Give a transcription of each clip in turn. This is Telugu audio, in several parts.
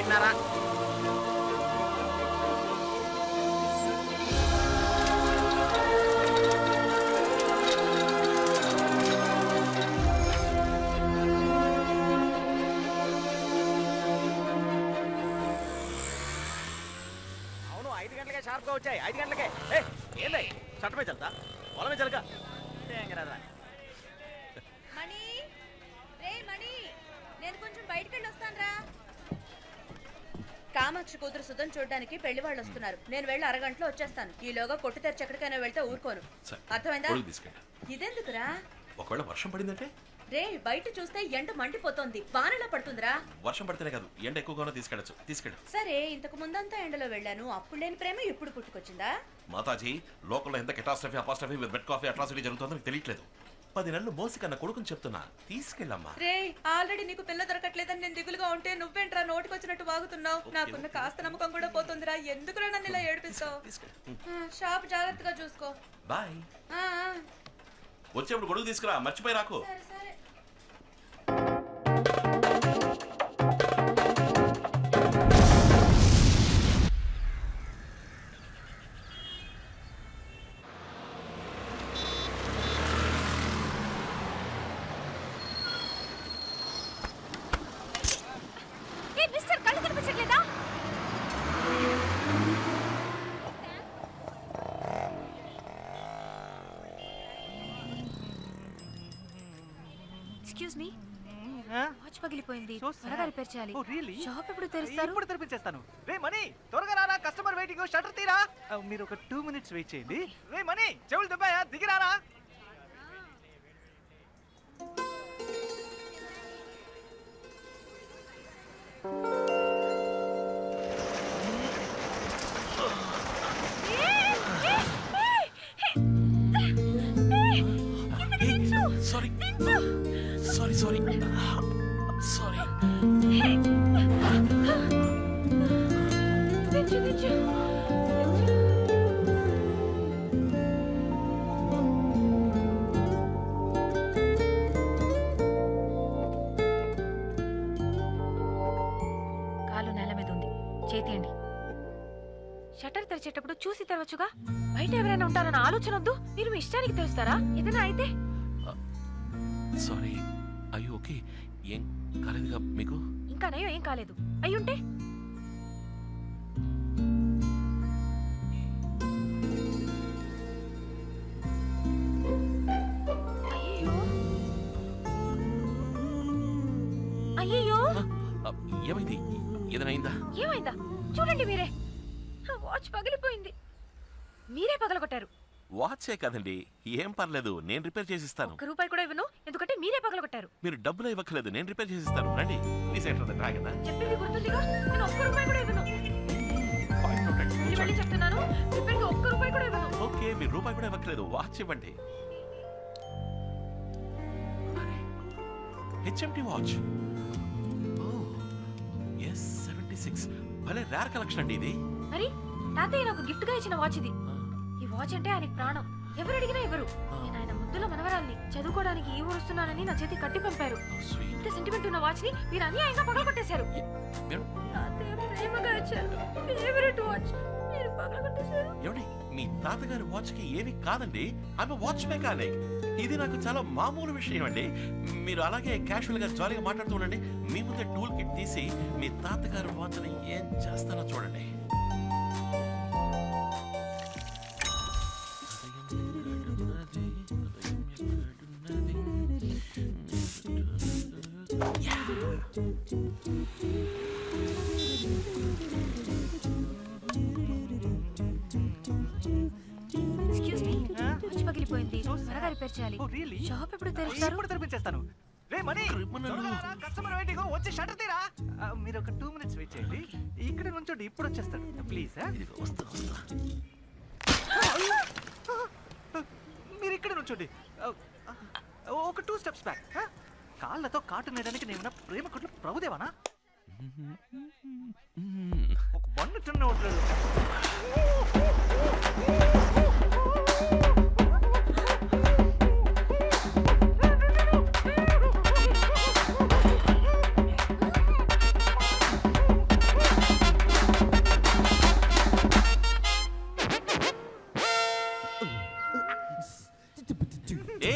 ఒకటిన్నర. అవును 5 గంటలకే షార్ప్గా వచ్చాయి. 5 గంటలకే. ఏంది చట్టమే చల్తా పొలమే చలక రాదా. మణి రే మణి, నేను కొంచెం బయటికి వెళ్ళి వస్తానురా. కామాక్షి కూతురు సుధన్ చూడడానికి పెళ్లి వాళ్ళు వస్తున్నారు. నేను వెళ్ళి అరగంటలో వచ్చేస్తాను. ఈలోగా కొట్టు తెరిచి ఎక్కడికైనా వెళ్తే ఊరుకోను. అర్థమైందా? ఇదెందుకురా? ఒకవేళ వర్షం పడిందంటే? రే బయట చూస్తే ఎండ మండిపోతోంది. వానలా పడుతుందిరా. వర్షం పడితేనే కాదు, ఎండ ఎక్కువగానే తీసుకెళ్ళు. సరే, ఇంతకు ముందంతా ఎండలో వెళ్ళాను. అప్పుడు లేని ప్రేమ ఇప్పుడు పుట్టుకొచ్చిందా? మాతాజీ, లోకల్లో ఎంత catastrophe apostrophe with bed coffee atrocity జరుగుతుందో నీకు తెలియట్లేదు. 10 నెలలు మోసి కన్నా కొడుకుని చెప్తున్నా, తీసుకెళ్ళమ్మా. రే ఆల్రెడీ నీకు పిల్ల దొరకట్లేదని నేను దిగులుగా ఉంటే నువ్వేంట్రా నోటికొచ్చినట్టు వాగుతున్నావు? నాకున్న కాస్త నమ్మకం కూడా పోతుందిరా. ఎందుకురా నన్ను ఇలా ఏడిపిస్తావు? షాప్ జాగ్రత్తగా చూసుకో. బాయ్. వచ్చేప్పుడు గొడుగు తీసుకురా, మర్చిపోయి రాకు. సరే సరే. ఎక్స్క్యూజ్ మీ, వాచ్ పగిలిపోయింది. త్వరగా రిపేర్ చేయాలి. షాప్ ఎప్పుడు తెరుస్తారు? ఇప్పుడు తెరిపించేస్తాను. రే మనీ, త్వరగా రారా, కస్టమర్ వెయిటింగ్, షట్టర్ తీరా. మీరు ఒక 2 minutes వెయిట్ చేయండి. రే మనీ, చెవులు దుబ్బాయా, దిగిరారా. సారీ. కాలు నేల మీద ఉంది, చేతియండి. షట్టర్ తెరిచేటప్పుడు చూసి తెరవచ్చుగా. బయట ఎవరైనా ఉంటారన్న ఆలోచన వద్దు. మీరు మీ ఇష్టానికి తెరుస్తారా? ఏదైనా అయితే? సారీ. అయ్యో ఓకే, ఏం కాలేదుగా మీకు? ఇంకా నయ్యో ఏం కాలేదు. అయ్యుంటే అయ్యో. ఏమైంది? ఏదైనా ఏమైందా? చూడండి మీరే, వాచ్ పగిలిపోయింది. మీరే పగలగొట్టారు. వాచే కదండి, ఏం పర్లేదు, నేను రిపేర్ చేసిస్తాను. ₹1 కూడా ఇవ్వను, ఎందుకంటే మీరే పగలగొట్టారు. మీరు డబ్బులు ఇవ్వట్లేదు, నేను రిపేర్ చేసిస్తాను. రండి, ప్లీజ్ ఎంటర్ ద డ్రాగన్. చెప్పింది గుర్తుందిగా, నేను ₹1 కూడా ఇవ్వను. మీరు మళ్ళీ చెప్తున్నాను, రిపేర్కి ₹1 కూడా ఇవ్వను. ఓకే, మీరు రూపాయి కూడా ఇవ్వట్లేదు, వాచ్ ఇవ్వండి. HMT watch. S76 భలే రేర్ కలెక్షన్ అండి ఇది. మరి తాతయ్య నాకు గిఫ్ట్ గా ఇచ్చిన వాచ్ ఇది. ఈ వాచ్ అంటే ఆయనకి ప్రాణం. ఎవరు అడిగినా ఇవ్వరు. నేను ఆయన ముద్దుల మనవరాల్ని. చదువుకోవడానికి ఈ ఊరు వస్తున్నానని నా చేతి కట్టి పంపారు. ఇంత సెంటిమెంట్ ఉన్న వాచ్ ని మీరు అన్యాయంగా పగలగొట్టేశారు. తాతయ్య ప్రేమగా ఇచ్చారు ఫేవరెట్ వాచ్, మీరు పగలగొట్టేశారు. ఏమండి, మీ తాతగారి వాచ్ కి ఏమీ కాదండి, ఆమె వాచ్ మెకానిక్. ఇది నాకు చాలా మామూలు విషయం అండి. మీరు అలాగే క్యాషువల్ గా జాలీగా మాట్లాడుతూ ఉండండి. మీ ముందే టూల్ కిట్ తీసి మీ తాతగారి వాచ్ ని ఏం చేస్తానో చూడండి. ఎక్స్క్యూజ్ మీ, వాచ్ పగిలిపోయింది. త్వరగా రిపేర్ చేయాలి. షాప్ ఎప్పుడు తెరుస్తారు? ఇప్పుడు తెరిపించేస్తాను. రే మనీ, కస్టమర్ వెయిటింగ్, వచ్చి షట్టర్ తీరా. మీరు ఒక 2 minutes వెయిట్ చేయండి. ఇక్కడ నుంచోండి, ఇప్పుడు వచ్చేస్తాను ప్లీజ్. మీరు ఇక్కడ నుంచోండి. ఒక 2 steps బ్యాక్. కాళ్ళతో కాటు నేయడానికి నేను ప్రేమ కొట్లు ప్రభుదేవానా? ఒక బండి తిన్న ఉండలేదు.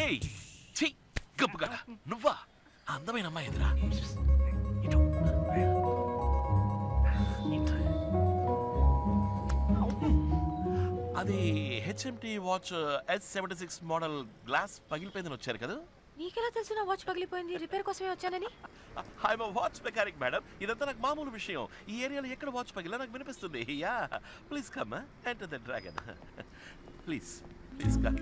ఏయ్ ఛీ గబ్బుగా నువ్వా ఆ అందమైన అమ్మాయి ఎదురా ఇటు. అది HMT watch S76 model glass పగిలిపోయిందని వచ్చారు కదా. నీకెలా తెలుసు నా వాచ్ పగిలిపోయింది? రిపేర్ కోసమే వచ్చానని. I'm watch mechanic madam. ఇదంతా నాకు మామూలు విషయం. ఈ ఏరియాలో ఎక్కడ వాచ్ పగిలా నాకు వినిపిస్తుంది. Yeah please come enter the dragon please please come.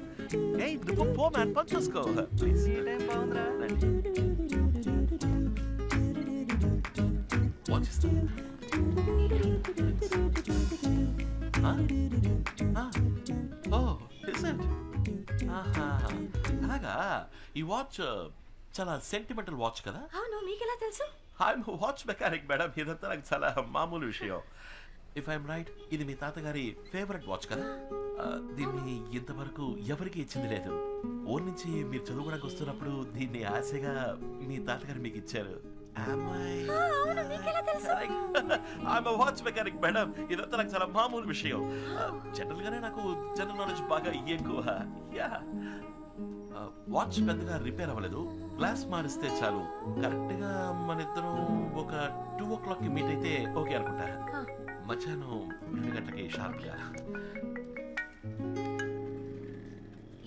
ఏయ్ నువ్వు పో మ్యాన్ పని చూసుకో ప్లీజ్. ఈ టైం బాగుందిరా. వాచ్ ఇస్తా. Oh is it? ఆహా అలాగా. ఈ వాచ్ చాలా సెంటిమెంటల్ వాచ్ కదా. అవును, మీకెలా తెలుసు? I'm watch mechanic madam. ఇదంతా నాకు చాలా మామూలు విషయం. ఇఫ్ ఐఎమ్ రైట్ ఇది మీ తాతగారి ఫేవరెట్ వాచ్ కదా. దీన్ని ఇంతవరకు ఎవరికి ఇచ్చింది లేదు. ఊరి నుంచి మీరు చదువుకోవడానికి వస్తున్నప్పుడు దీన్ని ఆశగా మీ తాతగారు మీకు ఇచ్చారు. అవును, మీకెలా తెలుసు? I'm watch mechanic madam. ఇదంతా నాకు చాలా మామూలు విషయం. జనరల్ గానే నాకు జనరల్ నాలెడ్జ్ బాగా ఎక్కువ. యా వాచ్ పెద్దగా రిపేర్ అవ్వలేదు. గ్లాస్ మారిస్తే చాలు. కరెక్ట్ గా మన ఇద్దరం ఒక 2 o'clock కి మీట్ అయితే ఓకే అనుకుంటా. మధ్యాహ్నం 2 గంటలకి షార్ప్ గా.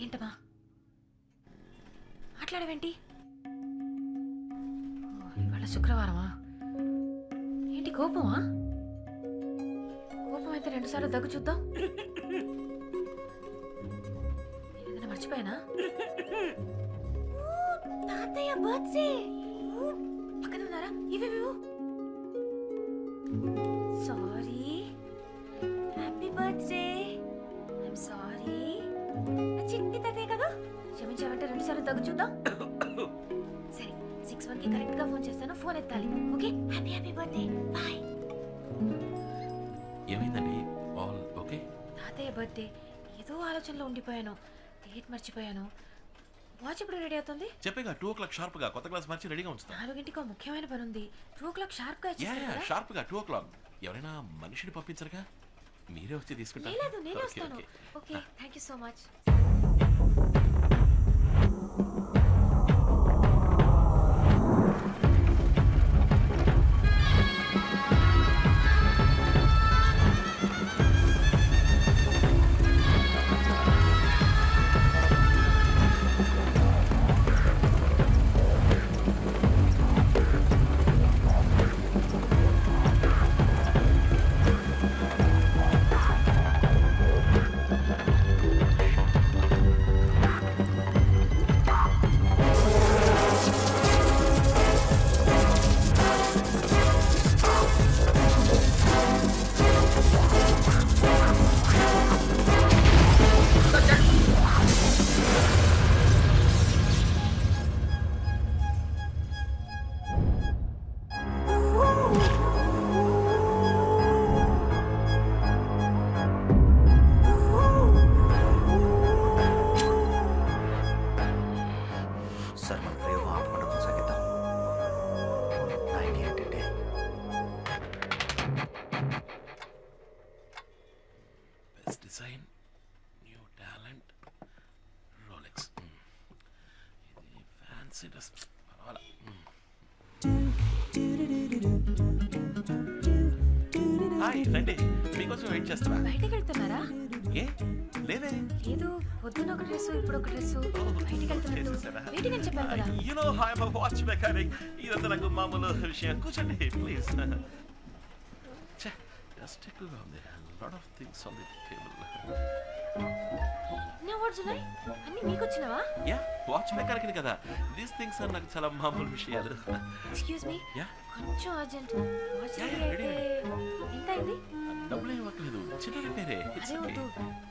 ఏంటమ్మా మాట్లాడవేంటి? ఇవాళ శుక్రవారమా? ఏంటి కోపమా? కోపం అయితే 2 సార్లు దగ్గు చూద్దాం. ఏదైనా మర్చిపోయానా? తాతయ్య బర్త్డే పక్కన ఉన్నారా? ఇవి sorry. Happy birthday. I'm sorry. చిట్టి తాతయ్య కదా, క్షమించావంటే 2 సార్లు దగ్గు చూద్దాం. సరే 6:1 కి కరెక్ట్ గా ఫోన్ చేస్తాను. ఫోన్ ఎత్తాలి. Okay? Happy happy birthday. Bye. ఏమైందండి? All okay? తాతయ్య బర్త్డే. ఏదో ఆలోచనలో ఉండిపోయాను. డేట్ మర్చిపోయాను. వాచ్ ఎప్పుడు రెడీ అవుతుంది? చెప్పేగా 2 o'clock షార్ప్ గా కొత్త గ్లాస్ మార్చి రెడీగా ఉంచుతా. 4 ముఖ్యమైన పని ఉంది. 2 o'clock షార్ప్ గా ఇచ్చేస్తారు కదా? షార్ప్ గా 2 o'clock. ఎవరైనా మనిషిని పంపించరుగా, మీరే వచ్చి తీసుకుంటారు. లేదు, నేనే ఓకే, వస్తాను. Okay. Okay, thank you so much. Sir మన ప్రయోగం ఆపకుండా కొనసాగిద్దాం. నా ఐడియా ఏంటంటే best design, new talent, Rolex. ఇది ఫ్యాన్సీ డ్రెస్ పర్వాలా. హాయ్ రండి, మీకోసం వెయిట్ చేస్తున్నా. బయటకు వెళ్తున్నారా? ఏ లేదే. లేదు, పొద్దున ఒక డ్రెస్, ఇప్పుడు ఒక డ్రెస్. బయటికి వెళ్తున్నట్టు వెయిటింగ్ అని చెప్పారు కదా. You know I'm a watch mechanic. ఇదంతా నాకు మామూలు విషయం. కూర్చోండి ప్లీజ్. డస్ట్ ఎక్కువగా ఉంది. Lot of things on the table. ఎన్ని అవార్డ్స్ ఉన్నాయి? అన్ని మీకు వచ్చినవా? యా వాచ్ మెకానిక్ కదా. దీస్ థింగ్స్ ఆర్ నాకు చాలా మామూలు విషయాలు. ఎక్స్క్యూజ్ మీ, యా కొంచెం urgent. Watch Yeah, ready ready, అయితే ఎంత అయింది? డబ్బులు ఏం ఇవ్వట్లేదు, చిన్న రిపేరే. అదే వద్దు,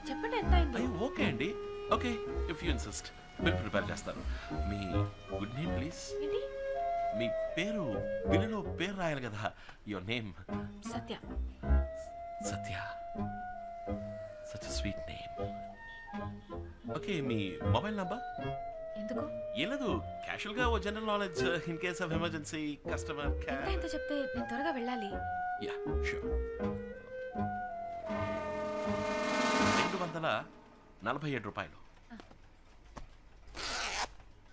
చెప్పండి ఎంత అయింది? అయ్యో ఓకే అండి. Okay if you insist bill prepare చేస్తాను. మీ గుడ్ నేమ్ ప్లీజ్. ఏంటి? మీ పేరు బిల్లులో పేరు రాయాలి కదా. Your name Satya. Satya. Such sweet name. Okay మీ మొబైల్ నంబర్? ఎందుకు? ఏం లేదు, క్యాషువల్ గా ఓ general knowledge in case of emergency customer ఎంత ఎంత చెప్తే నేను త్వరగా వెళ్ళాలి. Yeah sure. 247 రూపాయలు.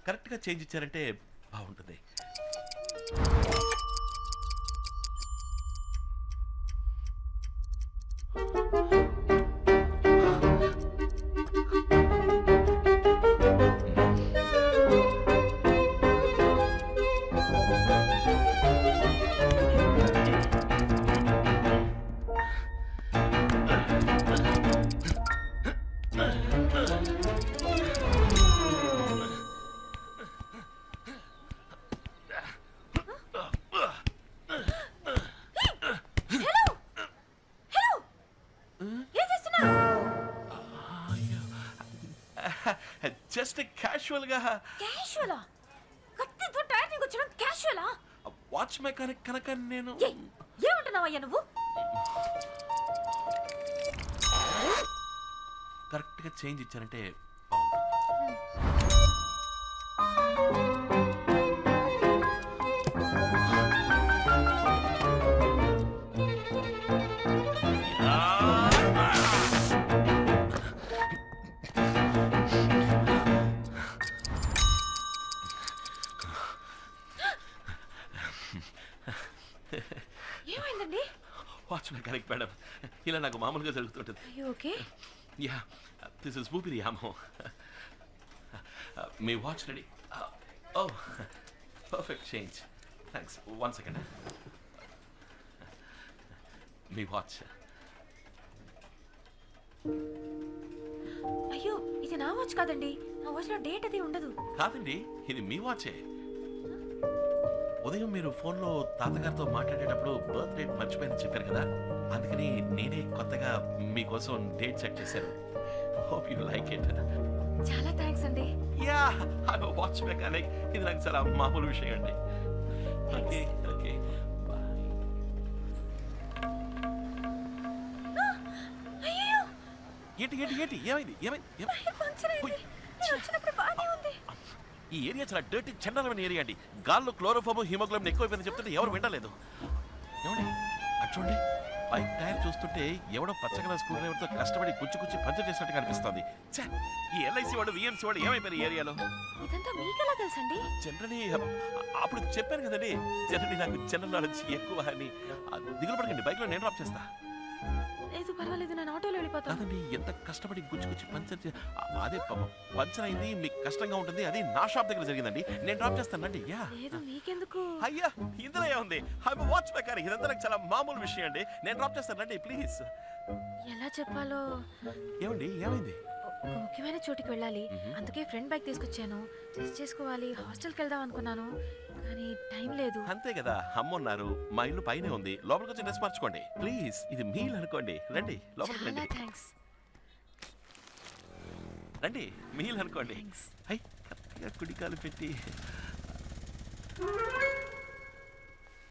కరెక్ట్గా చేంజ్ ఇచ్చారంటే బాగుంటుంది. ఏం చేస్తున్నారు? జస్ట్ క్యాషువల్గా క్యాషువలా? కత్తితో టైర్నింగ్ వచ్చడం క్యాషువలా? వాచ్ మెకానిక్ కనుక నేను ఏయ్, ఏమంటున్నావయ్యా నువ్వు? కరెక్ట్గా చేంజ్ ఇచ్చారంటే బాగుంటుంది. ఏమైందండి? వాచ్ మెకానిక్ మేడం, ఇలా నాకు మామూలుగా జరుగుతుంటుంది. అయ్యో ఓకే. యా, దిస్ ఇస్ ఊపిరి యామో. మీ వాచ్ రెడీ. ఓ, పర్ఫెక్ట్ చేంజ్. థ్యాంక్స్. 1 సెకండ్. మీ వాచ్. అయ్యో ఇది నా వాచ్ కాదండి. నా వాచ్ లో డేట్ అది ఉండదు. కాదండి, ఇది మీ వాచే. ఉదయం మీరు ఫోన్లో తాతగారితో మాట్లాడేటప్పుడు బర్త్ డేట్ మర్చిపోయిందని చెప్పారు కదా, అందుకని నేనే కొత్తగా మీకోసం డేట్ సెట్ చేశాను. Hope you like it. చాలా థ్యాంక్స్ అండి. Yeah, I'm watch mechanic. ఇది నాకు చాలా మామూలు విషయం అండి. Okay okay bye. అయ్యో ఏంటి ఏంటి ఏంటి ఏమైంది ఏమైంది టైర్ పంక్చర్ అయింది. నేను వచ్చినప్పుడు బాగానే ఉంది. ఈ ఏరియా చాలా డర్టీ చండాలమైన ఏరియా అండి. గాల్లో క్లోరోఫామ్ హిమోగ్లోబిన్ ఎక్కువైపోయిందని చెప్తుంటే ఎవరు వినలేదు. ఏమండి అటు చూడండి, బైక్ టైర్ చూస్తుంటే ఎవడో పచ్చగల స్కూల్ డ్రైవర్తో కష్టపడి గుచ్చి పంచర్ చేసినట్టుగా అనిపిస్తుంది. ఛే, ఈ ఎల్ఐసి వాడు విఎంసీ వాడు ఏమైపోయారు ఈ ఏరియాలో? ఇదంతా మీకెలా తెలుసండి? జనరలీ అప్పుడు చెప్పాను కదండి, జనరలీ నాకు జనరల్ నాలెడ్జ్ ఎక్కువ అని. దిగులు పడకండి, బైక్లో నేను డ్రాప్ చేస్తా. లేదు పర్వాలేదు, నేను ఆటోలో వెళ్ళిపోతాను. కాదండి, ఎంత కష్టపడి గుచ్చి పంచర్ అదే పంచర్ అయింది, మీకు కష్టంగా ఉంటుంది. అది నా షాప్ దగ్గర జరిగిందండి, నేను డ్రాప్ చేస్తానండి. యా, లేదు మీకెందుకు? అయ్యా ఇందులో ఏముంది, ఐఎమ్ వాచ్ మెకానిక్. ఇదంతా నాకు చాలా మామూలు విషయం అండి, నేను డ్రాప్ చేస్తానండి ప్లీజ్. ఎలా చెప్పాలో. ఏమండి ఏమైంది? ఒక ముఖ్యమైన చోటుకి వెళ్ళాలి, అందుకే ఫ్రెండ్ బైక్ తీసుకొచ్చాను. టెస్ట్ చేసుకోవాలి, హాస్టల్కి వెళ్దాం అనుకున్నాను కానీ టైం లేదు. అంతే కదా, అమ్మున్నారు, మా ఇల్లు పైనే ఉంది, లోపలికి వచ్చి డ్రెస్ మార్చుకోండి ప్లీజ్. ఇది మీ ఇల్లు అనుకోండి, రండి లోపలికి చాలా రండి. థ్యాంక్స్. రండి మీ ఇల్లు అనుకోండి. థ్యాంక్స్. హై, కరెక్ట్గా కుడికాలు పెట్టి